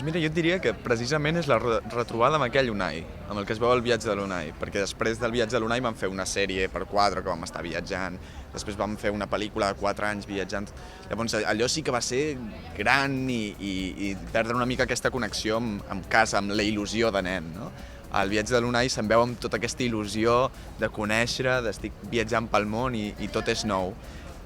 mira, jo et diria que precisament és la retrobada amb aquell Unai, amb el que es veu el viatge de l'Unai, perquè després del viatge de l'Unai vam fer una sèrie per 4 que vam estar viatjant, després vam fer una pel·lícula de 4 anys viatjant, llavors allò sí que va ser gran i perdre una mica aquesta connexió amb casa, amb la il·lusió de nen, no? Al viatge de l'Unai se'n veu amb tota aquesta il·lusió de conèixer, d'estic viatjant pel món i tot és nou.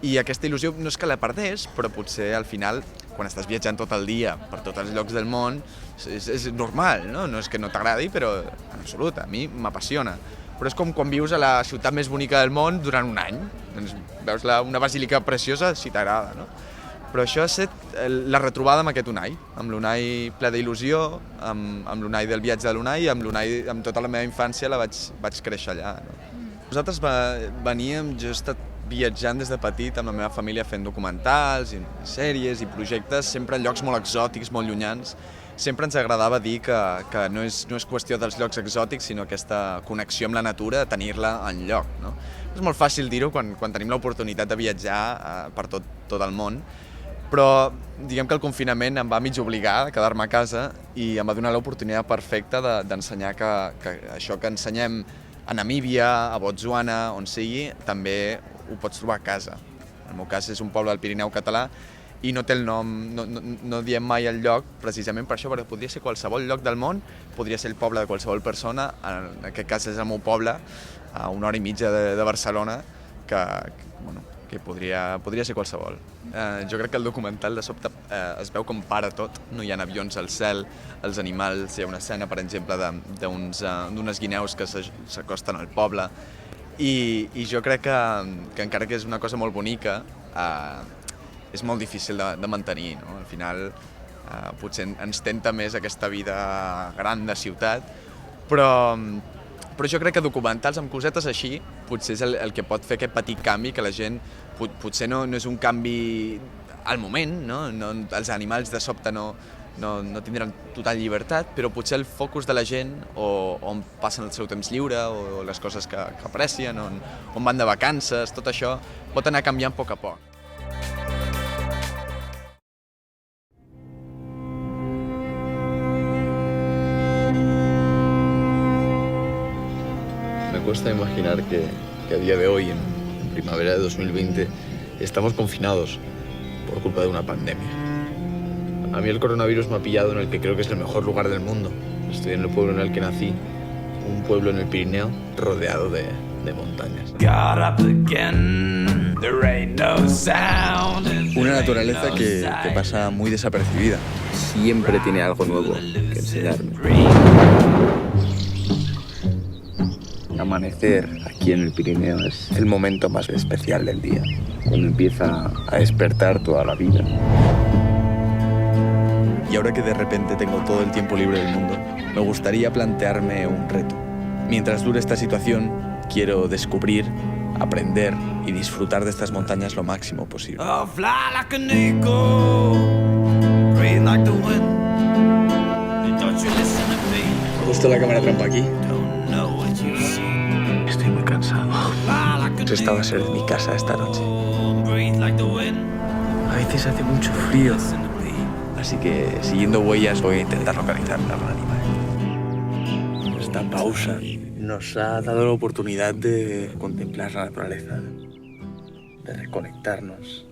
I aquesta il·lusió no és que la perdés, però potser al final, quan estàs viatjant tot el dia per tots els llocs del món, és normal, no? No és que no t'agradi, però en absolut, a mi m'apassiona. Però és com quan vius a la ciutat més bonica del món durant un any. Doncs veus una basílica preciosa si t'agrada, no? Però això ha estat la retrobada amb aquest Unai, amb l'Unai ple d'il·lusió, amb l'Unai del viatge de l'Unai i amb l'Unai, amb tota la meva infància la vaig créixer allà. No? Nosaltres veníem, jo he estat viatjant des de petit amb la meva família fent documentals, i sèries i projectes, sempre en llocs molt exòtics, molt llunyans. Sempre ens agradava dir que no és qüestió dels llocs exòtics, sinó aquesta connexió amb la natura, tenir-la en lloc. No? És molt fàcil dir-ho quan tenim l'oportunitat de viatjar per tot el món, però diguem que el confinament em va mig obligar a quedar-me a casa i em va donar l'oportunitat perfecta d'ensenyar que això que ensenyem a Namíbia, a Botswana, on sigui, també ho pots trobar a casa. En el meu cas és un poble del Pirineu català i no té el nom, no diem mai el lloc precisament per això, perquè podria ser qualsevol lloc del món, podria ser el poble de qualsevol persona, en aquest cas és el meu poble, a 1 hora i mitja de Barcelona, que podria ser qualsevol. Jo crec que el documental de sobte es veu com para tot, no hi ha avions al cel, els animals, hi ha una escena, per exemple, d'unes guineus que s'acosten al poble, i jo crec que encara que és una cosa molt bonica, és molt difícil de mantenir, no? Al final potser ens tenta més aquesta vida gran de ciutat, però jo crec que documentals amb cosetes així potser és el que pot fer aquest petit canvi, que la gent potser no és un canvi al moment, no? Els animals de sobte no tindran total llibertat, però potser el focus de la gent, o on passen el seu temps lliure, o les coses que aprecien, on van de vacances, tot això pot anar canviant a poc a poc. Me cuesta imaginar que a día de hoy, en primavera de 2020, estamos confinados por culpa de una pandemia. A mí el coronavirus me ha pillado en el que creo que es el mejor lugar del mundo. Estoy en el pueblo en el que nací, un pueblo en el Pirineo rodeado de montañas. Una naturaleza que pasa muy desapercibida. Siempre tiene algo nuevo que enseñarme. Amanecer aquí en el Pirineo es el momento más especial del día, cuando empieza a despertar toda la vida. Y ahora que de repente tengo todo el tiempo libre del mundo, me gustaría plantearme un reto. Mientras dure esta situación, quiero descubrir, aprender y disfrutar de estas montañas lo máximo posible. Justo la cámara trampa aquí. Estoy muy cansado. Esta va a ser mi casa esta noche. A veces hace mucho frío. Así que, siguiendo huellas, voy a intentar localizar la animal. Esta pausa nos ha dado la oportunidad de contemplar la naturaleza, de reconectarnos